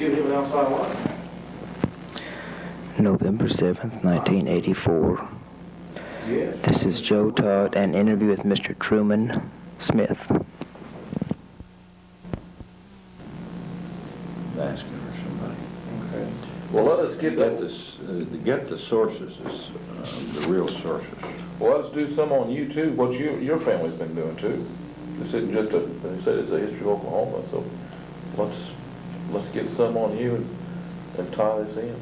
give him an outside line. November 7th, 1984. Yes. This is Joe Todd, an interview with Mr. Truman Smith. Asking for somebody. Okay. Well, let us get that. Get the sources, the real sources. Well, let's do some on you too. What your family's been doing too. This isn't just they said it's a history of Oklahoma. So let's get some on you and tie this in.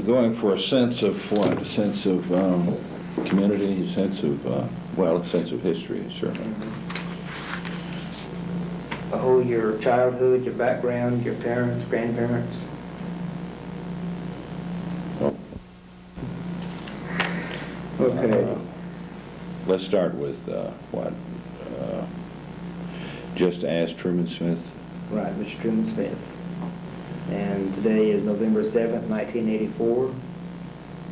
Going for a sense of what? A sense of community, a sense of, well, a sense of history, certainly. Oh, your childhood, your background, your parents, grandparents. Oh. Okay. Let's start with what? Just ask Truman Smith. Right, Mr. Truman Smith. And today is November 7th, 1984.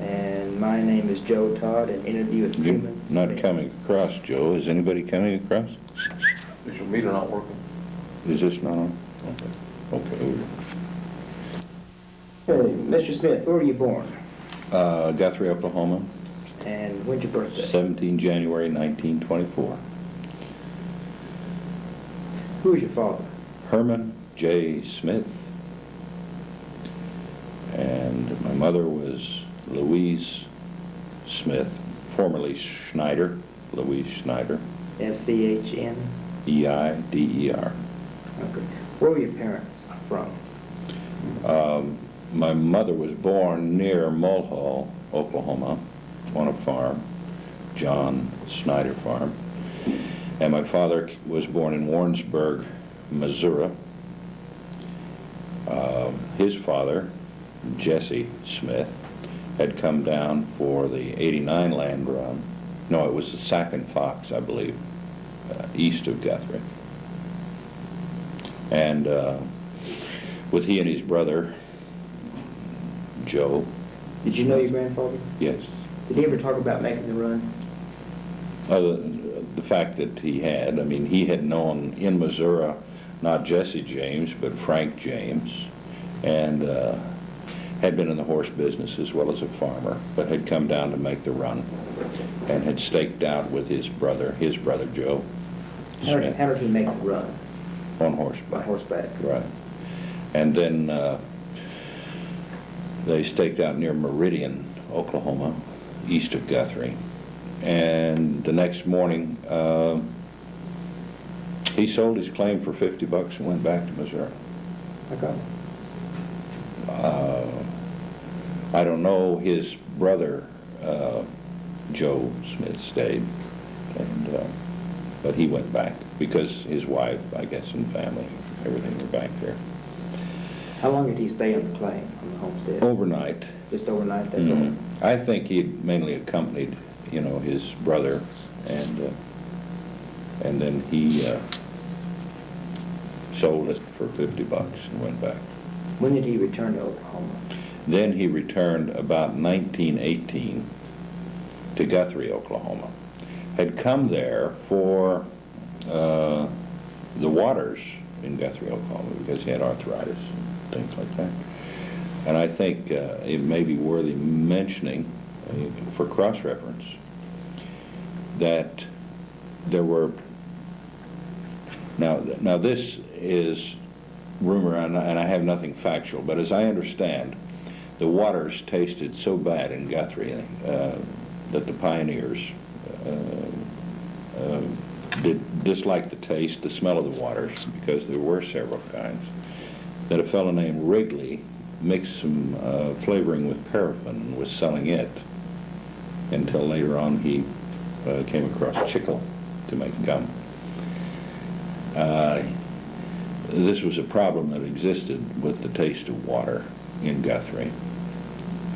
And my name is Joe Todd, an interview with Truman You're not Smith. coming across, Joe. Is anybody coming across? Is your meter not working? Is this not on? Okay. Hey, Mr. Smith, where were you born? Guthrie, Oklahoma. And when's your birthday? 17 January 1924. Who was your father? Herman J. Smith. And my mother was Louise Smith, formerly Schneider, Louise Schneider. S-C-H-N? E-I-D-E-R. Okay. Where were your parents from? My mother was born near Mulhall, Oklahoma, on a farm, John Snyder Farm. And my father was born in Warrensburg, Missouri. His father, Jesse Smith, had come down for the 89 land run. No, it was the Sac and Fox, I believe, east of Guthrie. And with he and his brother, Joe. Did you know your grandfather? Yes. Did he ever talk about making the run? The fact that he had, I mean, he had known in Missouri, not Jesse James, but Frank James, and had been in the horse business as well as a farmer, but had come down to make the run and had staked out with his brother Joe Smith. How did he make the run? On horseback. On horseback. Right. And then they staked out near Meridian, Oklahoma, east of Guthrie. And the next morning, he sold his claim for $50 and went back to Missouri. Okay. I don't know, his brother, Joe Smith, stayed, and, but he went back because his wife, I guess, and family, everything were back there. How long did he stay on the claim, on the homestead? Overnight. Just overnight, that's all? I think he mainly accompanied, you know, his brother, and then he sold it for $50 and went back. When did he return to Oklahoma? Then he returned about 1918 to Guthrie, Oklahoma. Had come there for the waters in Guthrie, Oklahoma, because he had arthritis and things like that. And I think it may be worthy mentioning, for cross-reference, that there were, now this is rumor, and I have nothing factual, but as I understand, the waters tasted so bad in Guthrie that the pioneers did dislike the taste, the smell of the waters, because there were several kinds, that a fellow named Wrigley mixed some flavoring with paraffin and was selling it until later on he came across chicle to make gum. This was a problem that existed with the taste of water in Guthrie.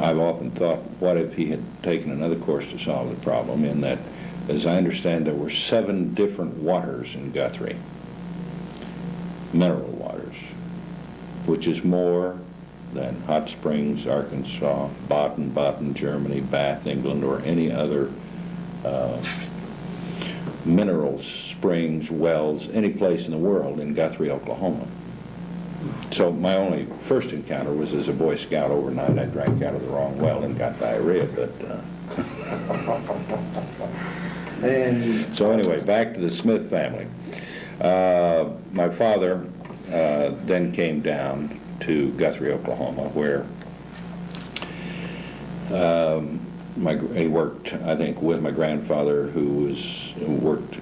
I've often thought, what if he had taken another course to solve the problem, in that, as I understand, there were 7 different waters in Guthrie, mineral waters, which is more than Hot Springs, Arkansas, Baden, Germany, Bath, England, or any other minerals, springs, wells, any place in the world in Guthrie, Oklahoma. So my only first encounter was as a Boy Scout overnight. I drank out of the wrong well and got diarrhea, but... And So anyway, back to the Smith family. My father then came down to Guthrie, Oklahoma, where he worked, I think, with my grandfather, who worked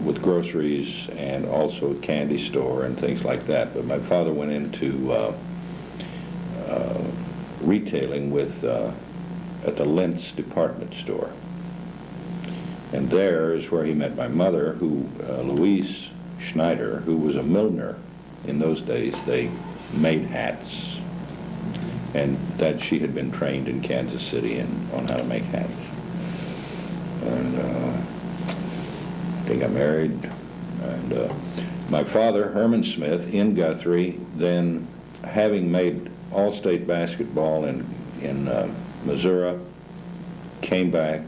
with groceries and also a candy store and things like that. But my father went into retailing at the Lentz department store. And there is where he met my mother, Louise Schneider, who was a milliner. In those days, they made hats. And that she had been trained in Kansas City on how to make hats. And they got married. And my father, Herman Smith, in Guthrie, then having made all-state basketball in Missouri, came back,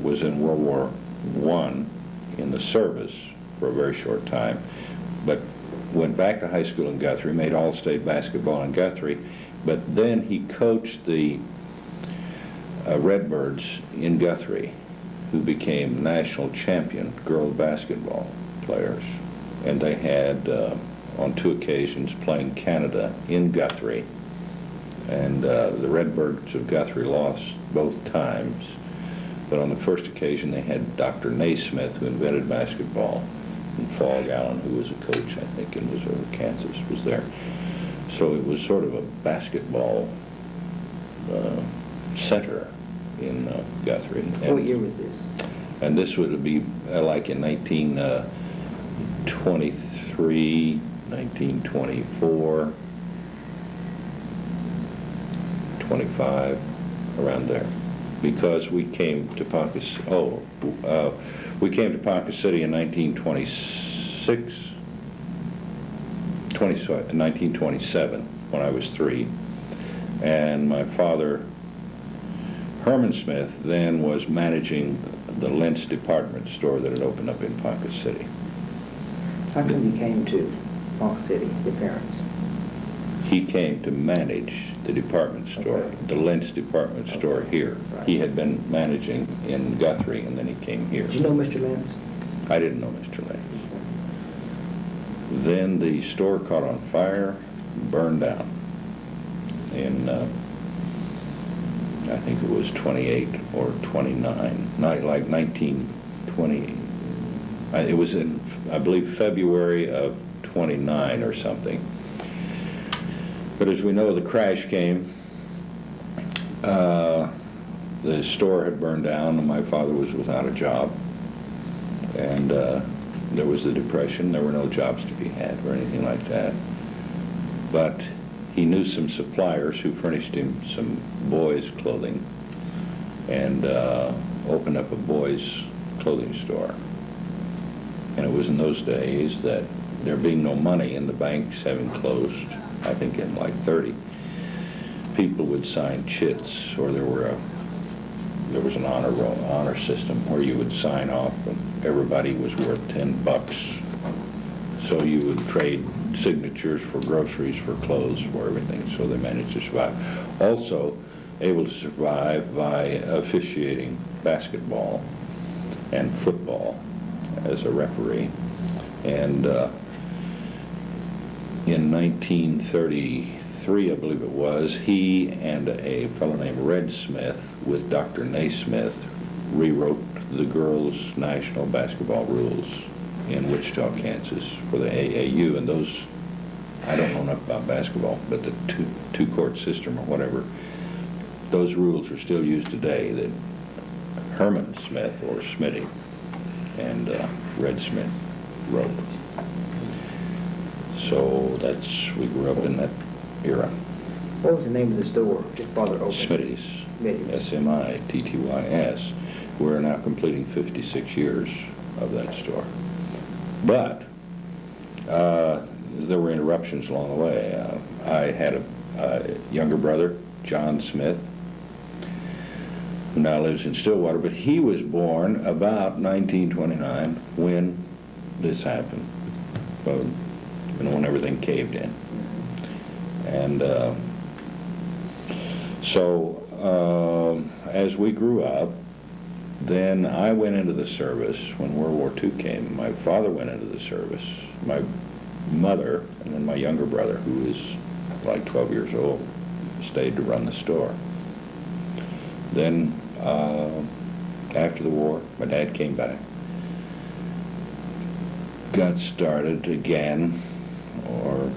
was in World War I in the service for a very short time, but went back to high school in Guthrie, made all-state basketball in Guthrie, but then he coached the Redbirds in Guthrie, who became national champion girl basketball players. And they had, on 2 occasions, playing Canada in Guthrie. And the Redbirds of Guthrie lost both times. But on the first occasion, they had Dr. Naismith, who invented basketball, and Fogg Allen, who was a coach, I think, in Missouri, Kansas, was there. So it was sort of a basketball center in Guthrie. what year was this? And this would be like in 1923, 1924, 25, around there. Because we came to Ponca City in 1927, when I was 3. And my father, Herman Smith, then was managing the Lentz department store that had opened up in Ponca City. How come you came to Ponca City, your parents? He came to manage the department store, Okay. the Lentz department store here. Right. He had been managing in Guthrie, and then he came here. Did you know Mr. Lentz? I didn't know Mr. Lentz. Then the store caught on fire, burned down in, I think it was 28 or 29, not like 1920. It was in, I believe, February of 29 or something. But as we know, the crash came. The store had burned down, and my father was without a job. And there was the Depression. There were no jobs to be had or anything like that. But he knew some suppliers who furnished him some boys' clothing, and opened up a boys' clothing store. And it was in those days that, there being no money and the banks having closed, I think in like 30, people would sign chits, or there was an honor system where you would sign off and everybody was worth $10. So you would trade signatures for groceries, for clothes, for everything, so they managed to survive. Also able to survive by officiating basketball and football as a referee. And in 1933, I believe it was, he and a fellow named Red Smith with Dr. Naismith rewrote the girls' national basketball rules in Wichita, Kansas for the AAU. And those, I don't know enough about basketball, but the two-court system or whatever, those rules are still used today, that Herman Smith, or Smitty, and Red Smith wrote. So we grew up in that era. What was the name of the store your father opened? Smitty's. Smitty's. S-M-I-T-T-Y-S. We're now completing 56 years of that store. But there were interruptions along the way. I had a younger brother, John Smith, who now lives in Stillwater, but he was born about 1929 when this happened, well, when everything caved in. And so as we grew up, then I went into the service when World War II came. My father went into the service, my mother, and then my younger brother, who is like 12 years old, stayed to run the store. Then after the war, my dad came back, got started again, or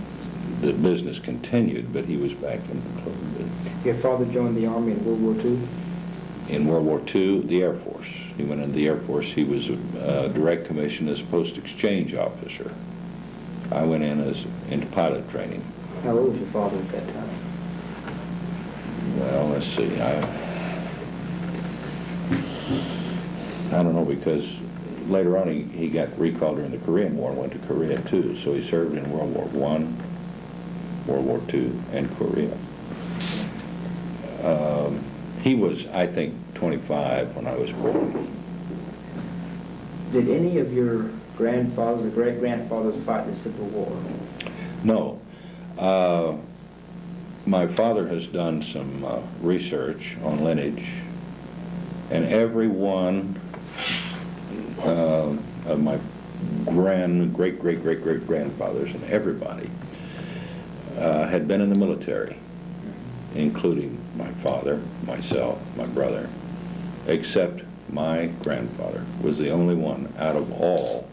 the business continued, but he was back in the clothing business. Your father joined the Army in World War II? In World War II, the Air Force. He went into the Air Force. He was direct commissioned as post-exchange officer. I went in into pilot training. How old was your father at that time? Well, let's see. I don't know, because later on he got recalled during the Korean War and went to Korea too. So he served in World War I, World War II, and Korea. He was, I think, 25 when I was born. Did any of your grandfathers or great-grandfathers fight the Civil War? No. My father has done some research on lineage, and every one of my great-great-great-great-grandfathers, and everybody, had been in the military, including my father, myself, my brother, except my grandfather was the only one out of all.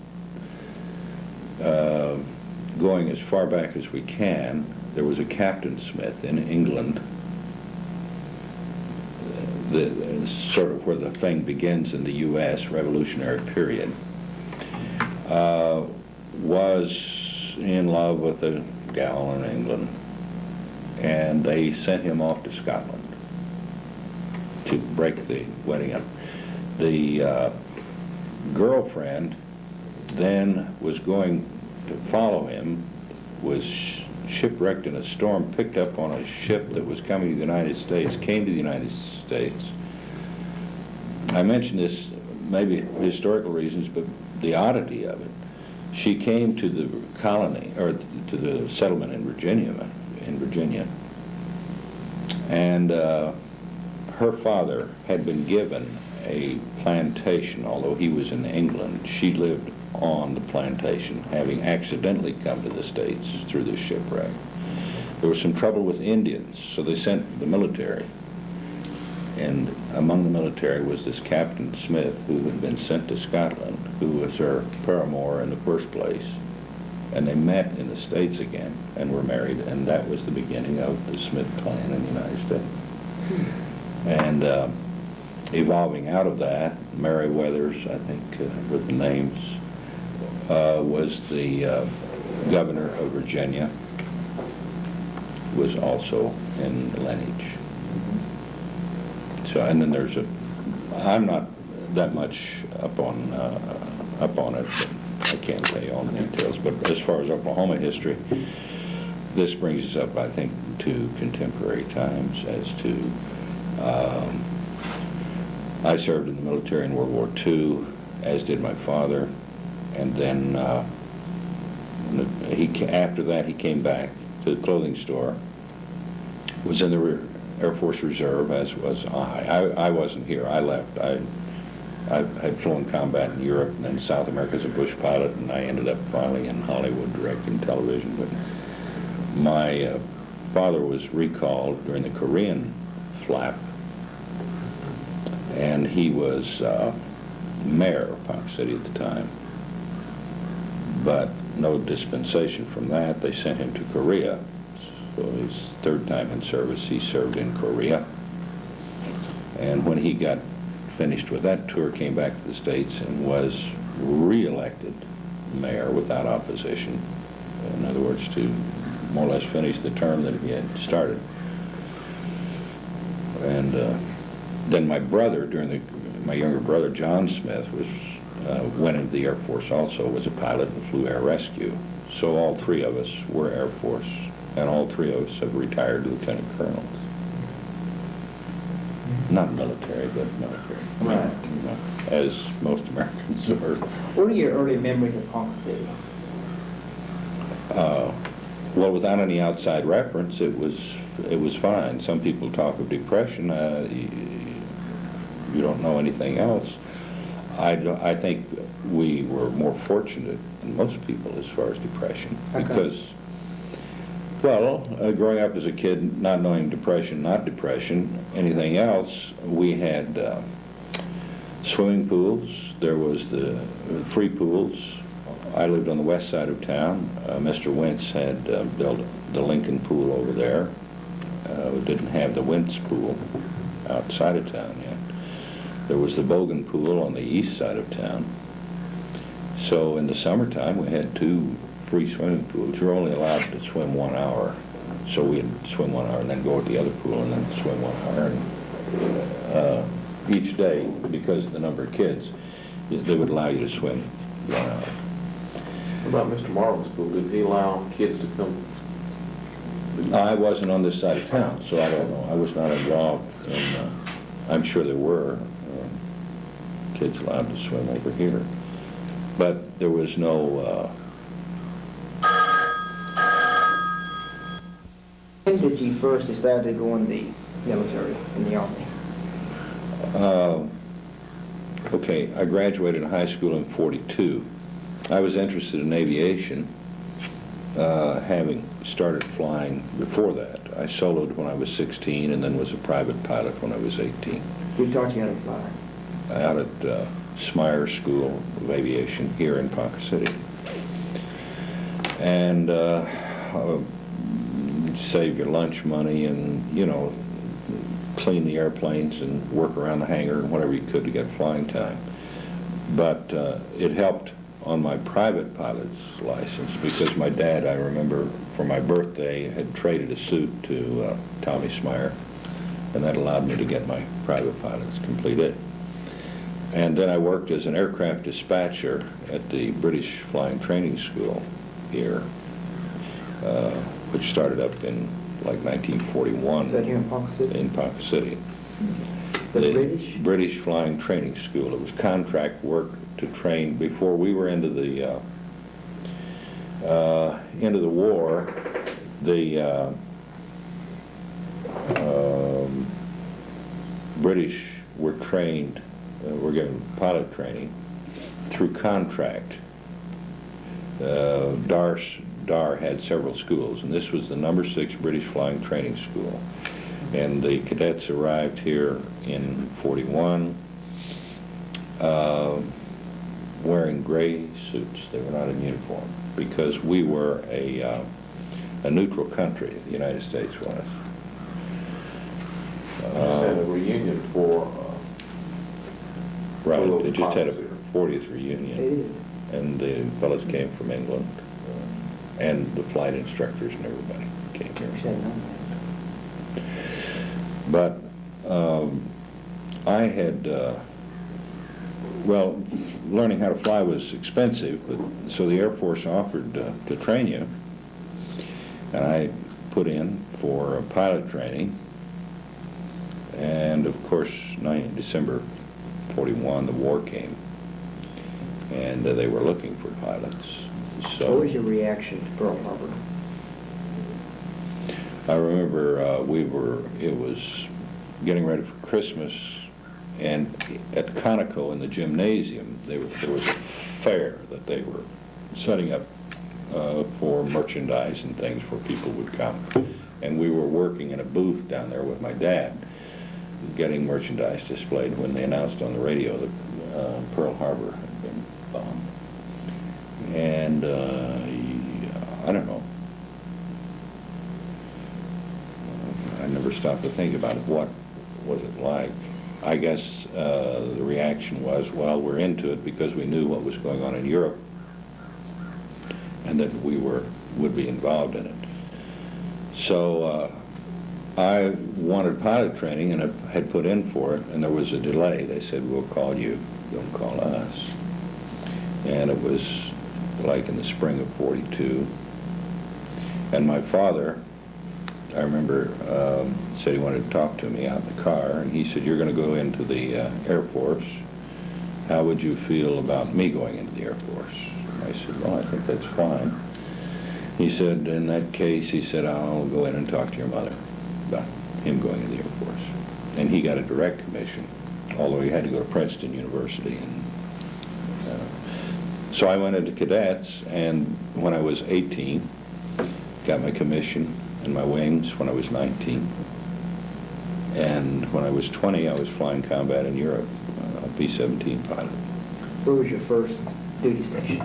Going as far back as we can, there was a Captain Smith in England, sort of where the thing begins in the U.S. Revolutionary period, was in love with a gal in England, and they sent him off to Scotland to break the wedding up. The girlfriend then was going to follow him, was shipwrecked in a storm, picked up on a ship that was coming to the United States, came to the United States. I mention this maybe for historical reasons, but the oddity of it, she came to the colony, or to the settlement in Virginia, and her father had been given a plantation. Although he was in England, she lived on the plantation, having accidentally come to the States through this shipwreck. There was some trouble with Indians, so they sent the military. And among the military was this Captain Smith, who had been sent to Scotland, who was her paramour in the first place. And they met in the States again and were married, and that was the beginning of the Smith clan in the United States. And evolving out of that, Mary Weathers, I think, with the names, was the governor of Virginia, was also in lineage. So, and then there's I'm not that much up on it, but I can't tell you all the details. But as far as Oklahoma history, this brings us up, I think, to contemporary times as to, I served in the military in World War II, as did my father, and then after that he came back to the clothing store, was in the Air Force Reserve, as was I. I wasn't here. I left. I had flown combat in Europe and then South America as a bush pilot, and I ended up finally in Hollywood directing television. But my father was recalled during the Korean flap, and he was mayor of Park City at the time. But no dispensation from that. They sent him to Korea. So his third time in service, he served in Korea. And when he got finished with that tour, came back to the States and was re-elected mayor without opposition. In other words, to more or less finish the term that he had started. And then my brother, my younger brother, John Smith, went into the Air Force also, was a pilot and flew air rescue. So all three of us were Air Force, and all three of us have retired lieutenant colonels. Not military, but military. Right. You know, as most Americans are. What are your early memories of Ponca City? Well, without any outside reference, it was fine. Some people talk of depression. You don't know anything else. I think we were more fortunate than most people as far as depression. Okay. Because, well, growing up as a kid, not knowing depression, not depression, anything else, we had swimming pools. There was the free pools. I lived on the west side of town. Mr. Wentz had built the Lincoln Pool over there. We didn't have the Wentz Pool outside of town yet. There was the Bogan Pool on the east side of town. So in the summertime, we had 2 free swimming pools. You were only allowed to swim 1 hour. So we'd swim 1 hour and then go at the other pool and then swim 1 hour. And each day, because of the number of kids, they would allow you to swim 1 hour. What about Mr. Marvin's pool? Did he allow kids to come? I wasn't on this side of town, so I don't know. I was not involved in, I'm sure there were kids allowed to swim over here. But there was no, When did you first decide to go in the military, in the Army? okay, I graduated high school in '42. I was interested in aviation, having started flying before that. I soloed when I was 16 and then was a private pilot when I was 18. Who taught you how to fly? Out at Smyer School of Aviation here in Ponca City. And save your lunch money and, you know, clean the airplanes and work around the hangar and whatever you could to get flying time. But it helped on my private pilot's license because my dad, I remember, for my birthday, had traded a suit to Tommy Smyer, and that allowed me to get my private pilot's completed. And then I worked as an aircraft dispatcher at the British Flying Training School here, which started up in like 1941. Is that here in Ponca City? In Ponca City. The British? British Flying Training School. It was contract work to train before we were into the war. The British were trained, were given pilot training through contract. Dar had several schools, and this was the number 6 British Flying Training School. And the cadets arrived here in '41 wearing gray suits. They were not in uniform because we were a neutral country, the United States was. Had a reunion for Right, little they just had a pilots 40th reunion, They did. and the fellows came from England, and the flight instructors and everybody came here. Wish I'd known that. But I had, well, learning how to fly was expensive, but so the Air Force offered to train you, and I put in for pilot training, and of course, December '41, the war came, and they were looking for pilots. So What was your reaction to Pearl Harbor? I remember it was getting ready for Christmas, and at Conoco in the gymnasium, there was a fair that they were setting up for merchandise and things where people would come. And we were working in a booth down there with my dad, getting merchandise displayed when they announced on the radio that Pearl Harbor had been bombed. And I don't know. I never stopped to think about it. What was it like? I guess the reaction was, well, we're into it because we knew what was going on in Europe and that we would be involved in it. So I wanted pilot training and I had put in for it, and there was a delay. They said, we'll call you, don't call us. And it was like in the spring of '42. And my father I remember, said he wanted to talk to me out in the car, and he said, "You're going to go into the Air Force. How would you feel about me going into the Air Force?" And I said, "Well, I think that's fine." He said, "In that case," he said, "I'll go in and talk to your mother about him going into the Air Force." And he got a direct commission, although he had to go to Princeton University. And so I went into cadets, and when I was 18, got my commission and my wings when I was 19. And when I was 20, I was flying combat in Europe, a B-17 pilot. Where was your first duty station?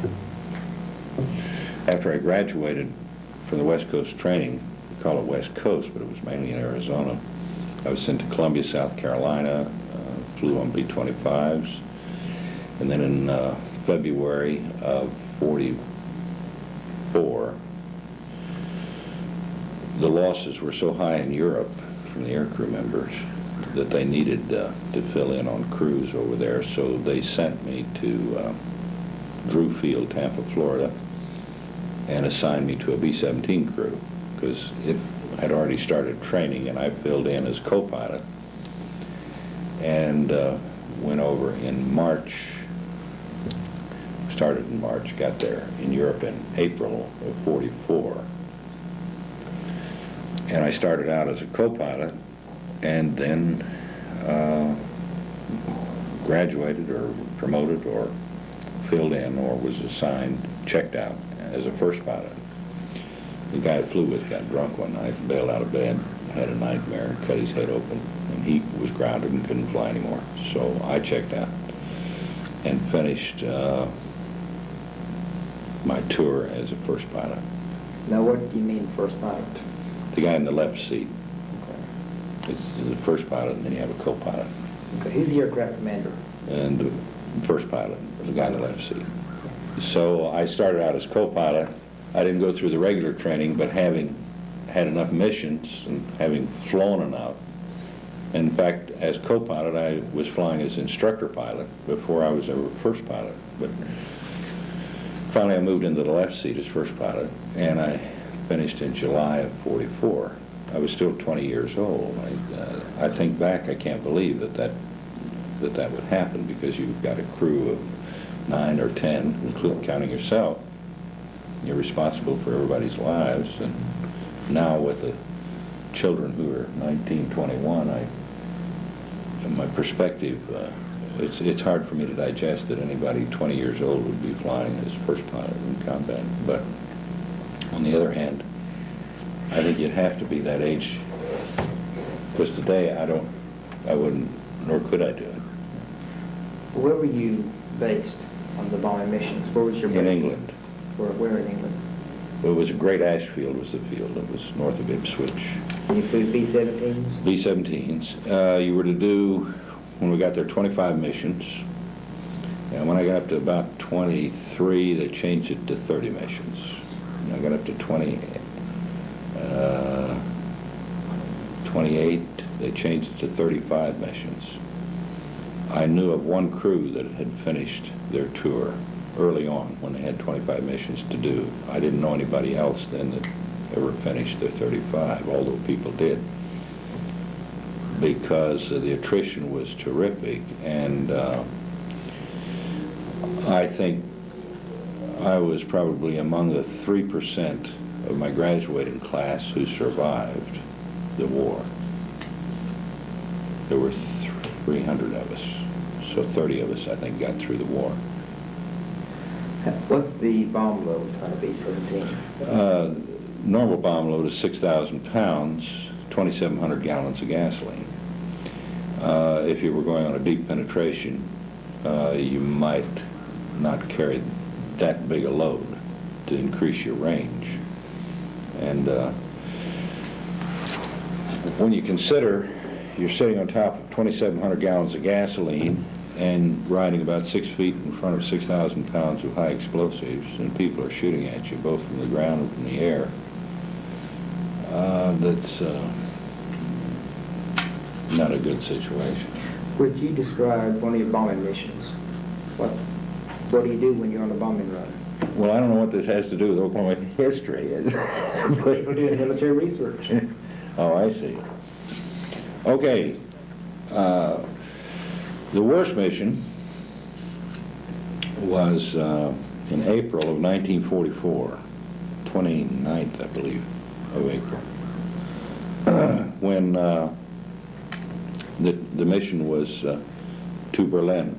After I graduated from the West Coast training, we call it West Coast, but it was mainly in Arizona, I was sent to Columbia, South Carolina, flew on B-25s, and then in February of 44, the losses were so high in Europe from the aircrew members that they needed to fill in on crews over there, so they sent me to Drew Field, Tampa, Florida, and assigned me to a B-17 crew because it had already started training, and I filled in as co-pilot and went over in March, started in March, got there in Europe in April of 44. And I started out as a co-pilot and then graduated or promoted or filled in or was assigned, checked out as a first pilot. The guy I flew with got drunk one night, bailed out of bed, had a nightmare, cut his head open, and he was grounded and couldn't fly anymore. So I checked out and finished my tour as a first pilot. Now, what do you mean first pilot? The guy in the left seat. It's the first pilot, and then you have a co-pilot. Okay, who's the aircraft commander? And the first pilot was the guy in the left seat. So I started out as co-pilot. I didn't go through the regular training, but having had enough missions and having flown enough. In fact, as co-pilot, I was flying as instructor pilot before I was ever first pilot. But finally, I moved into the left seat as first pilot, and I finished in July of 44. I was still 20 years old. I think back, I can't believe that would happen, because you've got a crew of 9 or 10, including counting yourself. You're responsible for everybody's lives, and now with the children who are 19, 21, in my perspective, it's hard for me to digest that anybody 20 years old would be flying as first pilot in combat. But on the other hand, I think you'd have to be that age, because today I wouldn't, nor could I do it. Where were you based on the bombing missions? Where was your base? In England. Where in England? It was Great Ashfield was the field. It was north of Ipswich. You flew B-17s? B-17s. You were to do, when we got there, 25 missions. And when I got up to about 23, they changed it to 30 missions. And I got up to 28, they changed it to 35 missions. I knew of one crew that had finished their tour early on when they had 25 missions to do. I didn't know anybody else then that ever finished their 35, although people did, because the attrition was terrific. And I think I was probably among the 3% of my graduating class who survived the war. There were 300 of us, so 30 of us, I think, got through the war. What's the bomb load on a B-17? Normal bomb load is 6,000 pounds, 2,700 gallons of gasoline. If you were going on a deep penetration, you might not carry that big a load to increase your range. And when you consider you're sitting on top of 2,700 gallons of gasoline and riding about 6 feet in front of 6,000 pounds of high explosives, and people are shooting at you both from the ground and from the air, that's not a good situation. Would you describe one of your bombing missions? What do you do when you're on a bombing run? Well, I don't know what this has to do with Oklahoma history. People doing military research. Oh, I see. Okay. The worst mission was in April of 1944, 29th, I believe, of April, when the mission was to Berlin.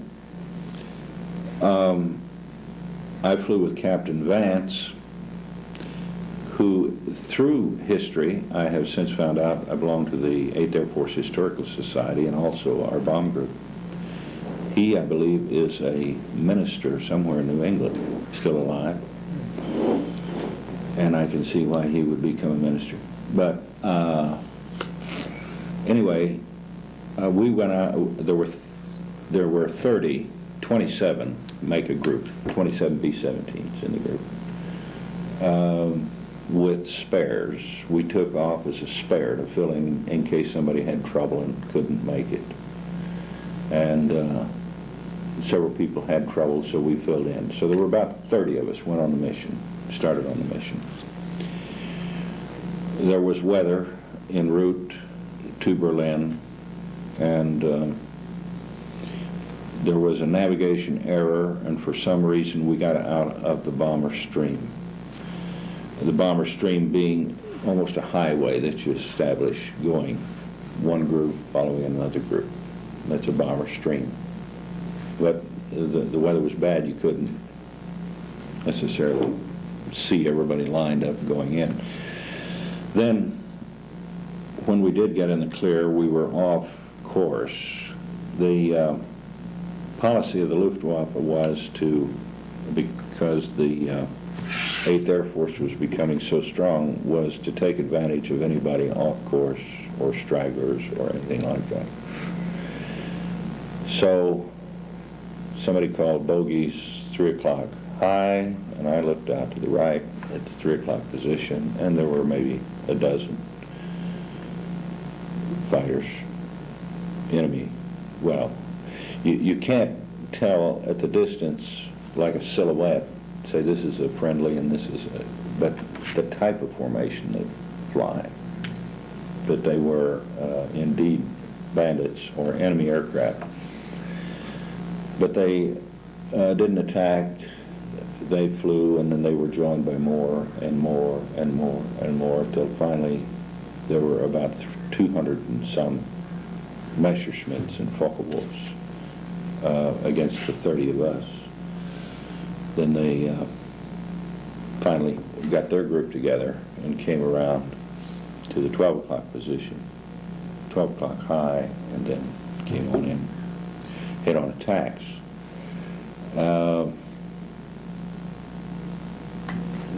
I flew with Captain Vance, who, through history, I have since found out I belong to the 8th Air Force Historical Society and also our bomb group. He, I believe, is a minister somewhere in New England, still alive. And I can see why he would become a minister. But anyway, we went out, there were 27 make a group, 27 B-17s in the group. With spares. We took off as a spare to fill in case somebody had trouble and couldn't make it. And several people had trouble, so we filled in. So there were about 30 of us went on the mission, started on the mission. There was weather en route to Berlin, and there was a navigation error, and for some reason we got out of the bomber stream. The bomber stream being almost a highway that you establish going one group following another group. That's a bomber stream. But the weather was bad, you couldn't necessarily see everybody lined up going in. Then, when we did get in the clear, we were off course. The policy of the Luftwaffe was to, because the 8th Air Force was becoming so strong, was to take advantage of anybody off course or stragglers or anything like that. So somebody called bogeys 3 o'clock high, and I looked out to the right at the 3 o'clock position, and there were maybe a dozen fighters, enemy. Well, you can't tell at the distance like a silhouette, say this is a friendly and this is a, but the type of formation they fly, that they were indeed bandits or enemy aircraft. But they didn't attack, they flew, and then they were joined by more and more and more and more, till finally there were about 200 and some Messerschmitts and Focke-Wulfs against the 30 of us. Then they finally got their group together and came around to the 12 o'clock position, 12 o'clock high, and then came on in, head-on attacks.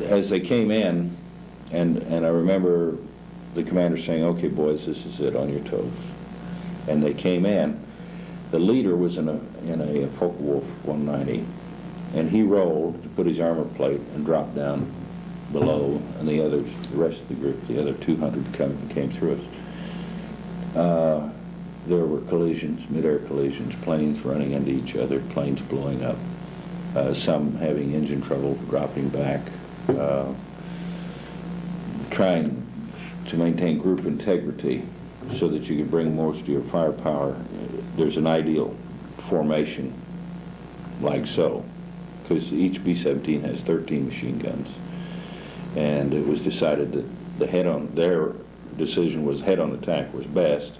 As they came in, and I remember the commander saying, "Okay, boys, this is it, on your toes." And they came in. The leader was in a Focke-Wulf 190. And he rolled to put his armor plate and dropped down below, and the others, the rest of the group, the other 200 came through us. There were collisions, mid-air collisions, planes running into each other, planes blowing up, some having engine trouble, dropping back, trying to maintain group integrity so that you could bring most of your firepower. There's an ideal formation like so, because each B-17 has 13 machine guns, and it was decided that their decision was head-on attack was best,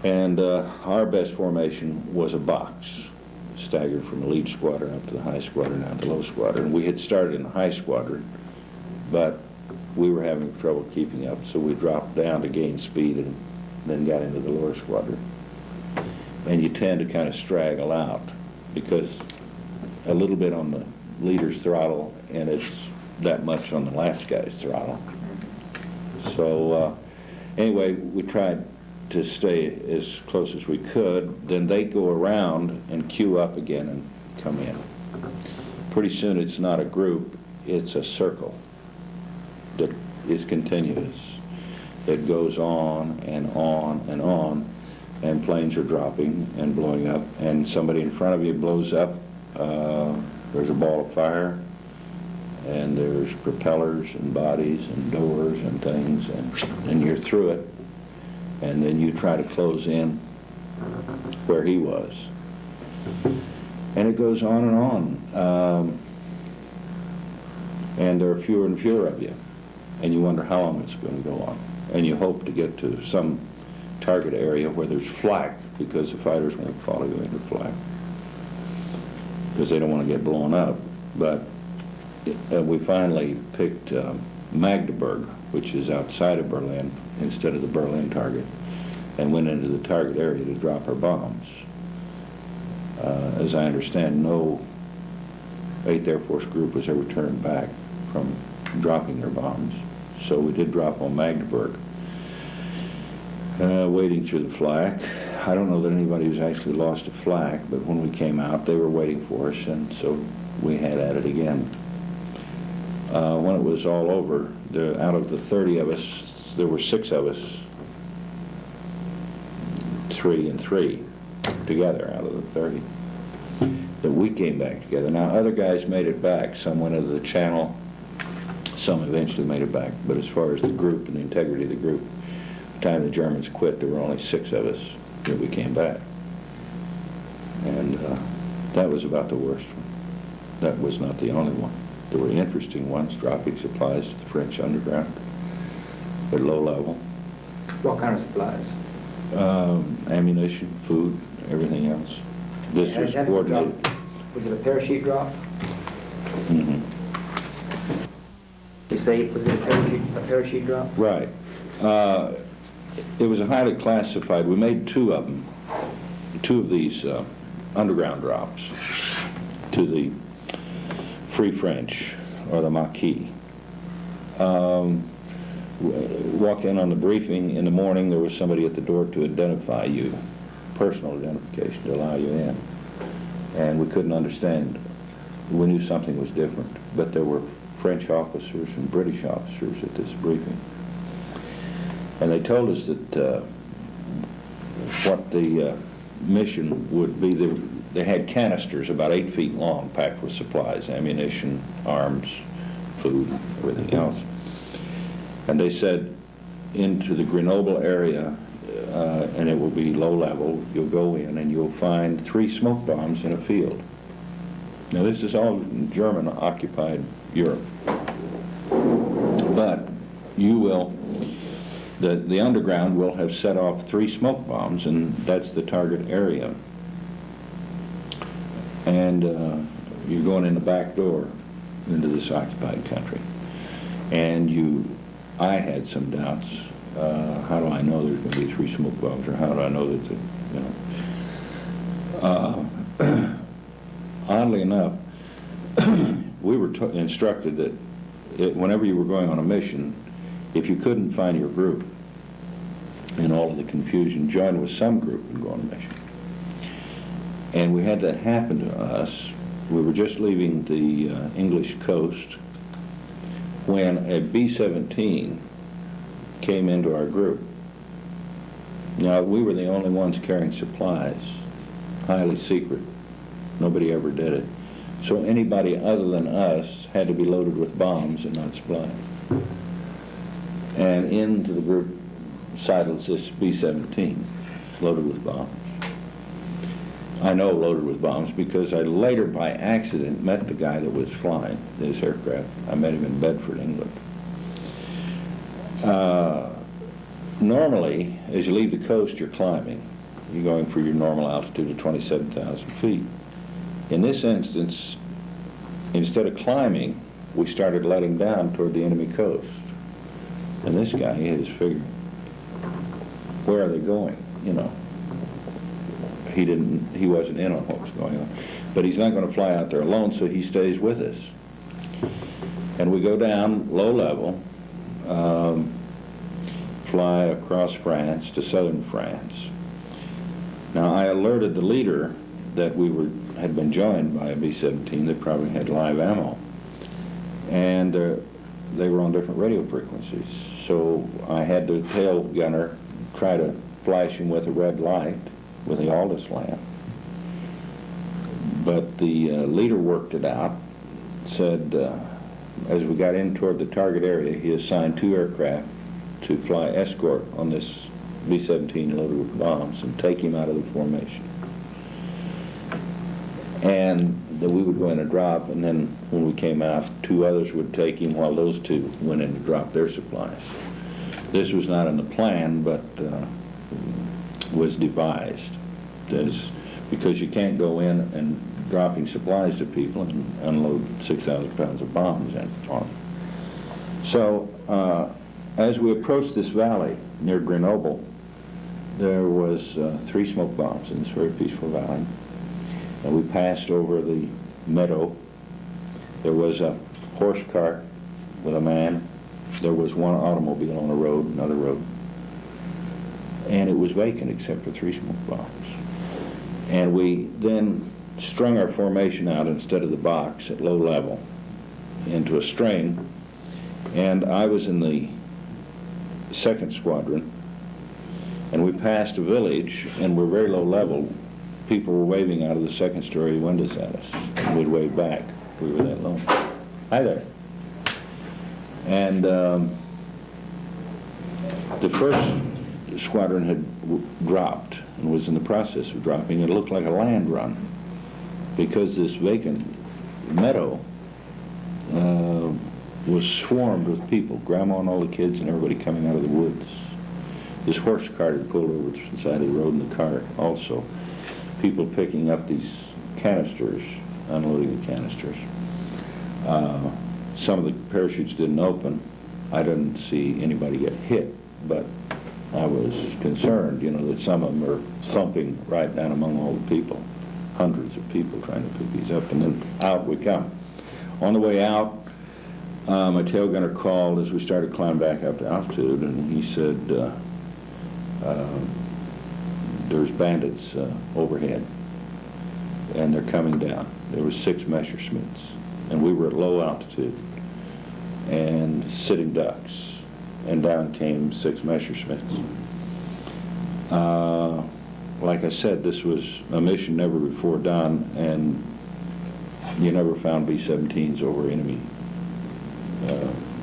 and our best formation was a box, staggered from the lead squadron up to the high squadron, out to the low squadron. We had started in the high squadron, but we were having trouble keeping up, so we dropped down to gain speed and then got into the lower squadron. And you tend to kind of straggle out, because a little bit on the leader's throttle, and it's that much on the last guy's throttle. So anyway, we tried to stay as close as we could. Then they go around and queue up again and come in. Pretty soon it's not a group, it's a circle that is continuous. It goes on and on and on, and planes are dropping and blowing up, and somebody in front of you blows up. There's a ball of fire, and there's propellers and bodies and doors and things, and you're through it, and then you try to close in where he was. And it goes on and on. And there are fewer and fewer of you, and you wonder how long it's going to go on. And you hope to get to some target area where there's flak, because the fighters won't follow you into flak, because they don't want to get blown up. But we finally picked Magdeburg, which is outside of Berlin, instead of the Berlin target, and went into the target area to drop our bombs. As I understand, no 8th Air Force group was ever turned back from dropping their bombs. So we did drop on Magdeburg, wading through the flak. I don't know that anybody was actually lost a flak, but when we came out, they were waiting for us, and so we had at it again. When it was all over, out of the 30 of us, there were 6 of us, 3 and 3 together out of the 30, that we came back together. Now, other guys made it back. Some went into the channel. Some eventually made it back. But as far as the group and the integrity of the group, the time the Germans quit, there were only 6 of us that we came back. And that was about the worst one. That was not the only one. There were interesting ones, dropping supplies to the French underground at low level. What kind of supplies? Ammunition, food, everything else. This was coordinated. Was it a parachute drop? Mm-hmm. You say, was it a parachute drop? Right. It was a highly classified. We made 2 of them, 2 of these underground drops to the Free French, or the Maquis. Walked in on the briefing in the morning. There was somebody at the door to identify you, personal identification, to allow you in. And we couldn't understand. We knew something was different, but there were French officers and British officers at this briefing. And they told us that what the mission would be. They had canisters about 8 feet long, packed with supplies, ammunition, arms, food, everything else. And they said, into the Grenoble area, and it will be low level, you'll go in and you'll find 3 smoke bombs in a field. Now, this is all in German-occupied Europe. But you will, the underground will have set off 3 smoke bombs, and that's the target area. And you're going in the back door into this occupied country. And I had some doubts. How do I know there's going to be 3 smoke bombs, or how do I know that, oddly enough, we were instructed that whenever you were going on a mission, if you couldn't find your group in all of the confusion, join with some group and go on a mission. And we had that happen to us. We were just leaving the English coast when a B-17 came into our group. Now, we were the only ones carrying supplies, highly secret. Nobody ever did it. So anybody other than us had to be loaded with bombs and not supplies. And into the group sidles this B-17, loaded with bombs. I know loaded with bombs because I later, by accident, met the guy that was flying this aircraft. I met him in Bedford, England. Normally, as you leave the coast, you're climbing. You're going for your normal altitude of 27,000 feet. In this instance, instead of climbing, we started letting down toward the enemy coast. And this guy, he had his figure. Where are they going? You know. He wasn't in on what was going on. But he's not going to fly out there alone, so he stays with us. And we go down low level, fly across France to southern France. Now, I alerted the leader that we had been joined by a B-17 that probably had live ammo. And they were on different radio frequencies. So I had the tail gunner try to flash him with a red light with the Aldous lamp. But the leader worked it out, said, as we got in toward the target area, he assigned 2 aircraft to fly escort on this B-17 loaded with bombs and take him out of the formation. And then we would go in and drop, and then when we came out, 2 others would take him while those 2 went in to drop their supplies. This was not in the plan, but was devised because you can't go in and dropping supplies to people and unload 6,000 pounds of bombs on them. So as we approached this valley near Grenoble, there was 3 smoke bombs in this very peaceful valley. And we passed over the meadow. There was a horse cart with a man. There was 1 automobile on a road, another road. And it was vacant except for 3 smoke bombs. And we then strung our formation out instead of the box at low level into a string. And I was in the 2nd squadron. And we passed a village, and we're very low level. People were waving out of the 2nd story windows at us, and we'd wave back. We were that low. Hi there. And the 1st squadron had dropped and was in the process of dropping. It looked like a land run because this vacant meadow was swarmed with people, Grandma and all the kids and everybody coming out of the woods. This horse cart had pulled over to the side of the road, and the cart also. People picking up these canisters, unloading the canisters. Some of the parachutes didn't open. I didn't see anybody get hit, but I was concerned, you know, that some of them are thumping right down among all the people. Hundreds of people trying to pick these up, and then out we come. On the way out, my tail gunner called as we started climbing back up to altitude, and he said, there's bandits overhead, and they're coming down. There was 6 Messerschmitts, and we were at low altitude, and sitting ducks, and down came 6 Messerschmitts. Like I said, this was a mission never before done, and you never found B-17s over enemy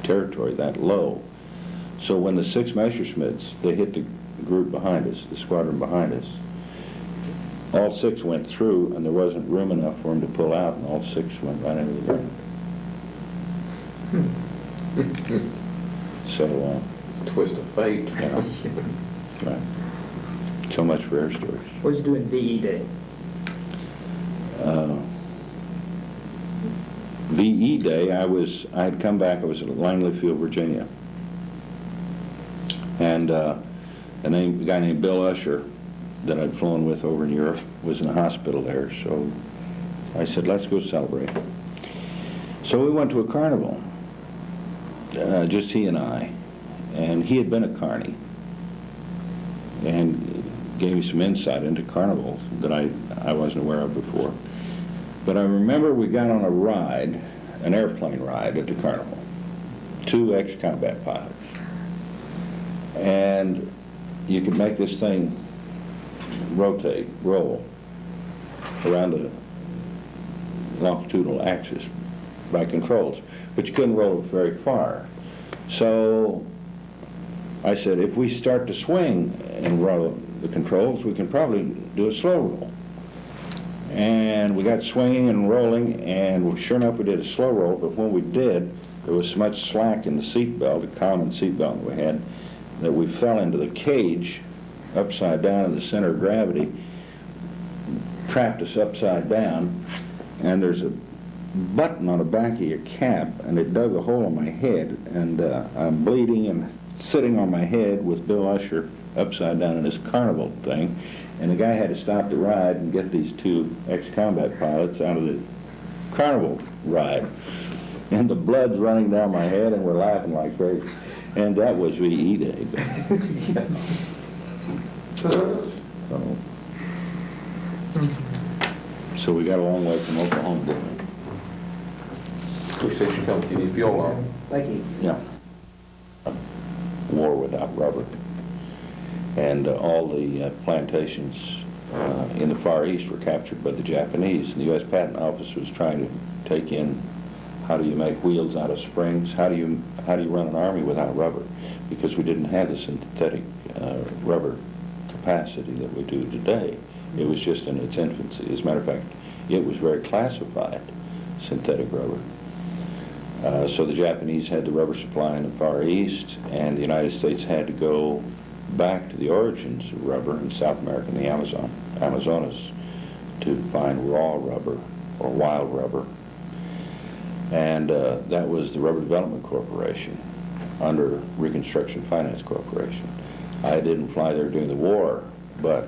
territory that low. So when the 6 Messerschmitts, they hit the group behind us, the squadron behind us, all 6 went through, and there wasn't room enough for them to pull out, and all 6 went right into the ground. So, Twist of fate. yeah, right. So much for air stories. What did you do in VE Day? VE Day, I had come back, I was at Langley Field, Virginia. And a guy named Bill Usher that I'd flown with over in Europe was in the hospital there, so I said, let's go celebrate. So we went to a carnival, just he and I, and he had been a carny, and gave me some insight into carnivals that I wasn't aware of before. But I remember we got on a ride, an airplane ride at the carnival, 2 ex-combat pilots. And you could make this thing roll around the longitudinal axis by controls, but you couldn't roll it very far. So I said, if we start to swing and roll the controls, we can probably do a slow roll. And we got swinging and rolling, and sure enough we did a slow roll, but when we did, there was so much slack in the seat belt, the common seat belt we had, that we fell into the cage upside down in the center of gravity, trapped us upside down, and there's a button on the back of your cap, and it dug a hole in my head, and I'm bleeding and sitting on my head with Bill Usher upside down in this carnival thing, and the guy had to stop the ride and get these 2 ex-combat pilots out of this carnival ride, and the blood's running down my head, and we're laughing like crazy. And that was VE Day. So we got a long way from Oklahoma, didn't we? We said you come to the fuel line. Thank you. Yeah. War without rubber. And all the plantations in the Far East were captured by the Japanese. And the U.S. Patent Office was trying to take in How do you make wheels out of springs? How do you run an army without rubber? Because we didn't have the synthetic rubber capacity that we do today. It was just in its infancy. As a matter of fact, it was very classified, synthetic rubber. So the Japanese had the rubber supply in the Far East, and the United States had to go back to the origins of rubber in South America and the Amazonas to find raw rubber or wild rubber. And that was the Rubber Development Corporation under Reconstruction Finance Corporation. I didn't fly there during the war, but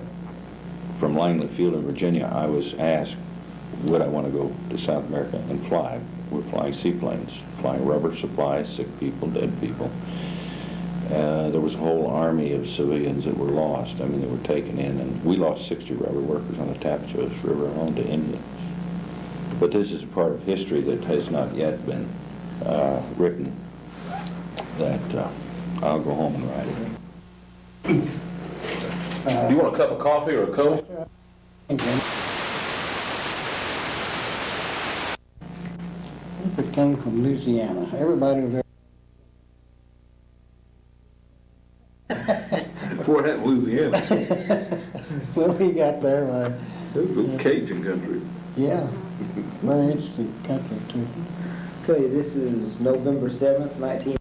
from Langley Field in Virginia, I was asked, would I want to go to South America and fly? We're flying seaplanes, flying rubber supplies, sick people, dead people. There was a whole army of civilians that were lost. I mean, they were taken in, and we lost 60 rubber workers on the Tapajos River alone to Indians. But this is a part of history that has not yet been written, that I'll go home and write it. You want a cup of coffee or a Coke? It came from Louisiana. Everybody was Boy, that Louisiana. when we got there, This is a Cajun country. yeah, very interesting country too. Okay, this is November 7th, 19...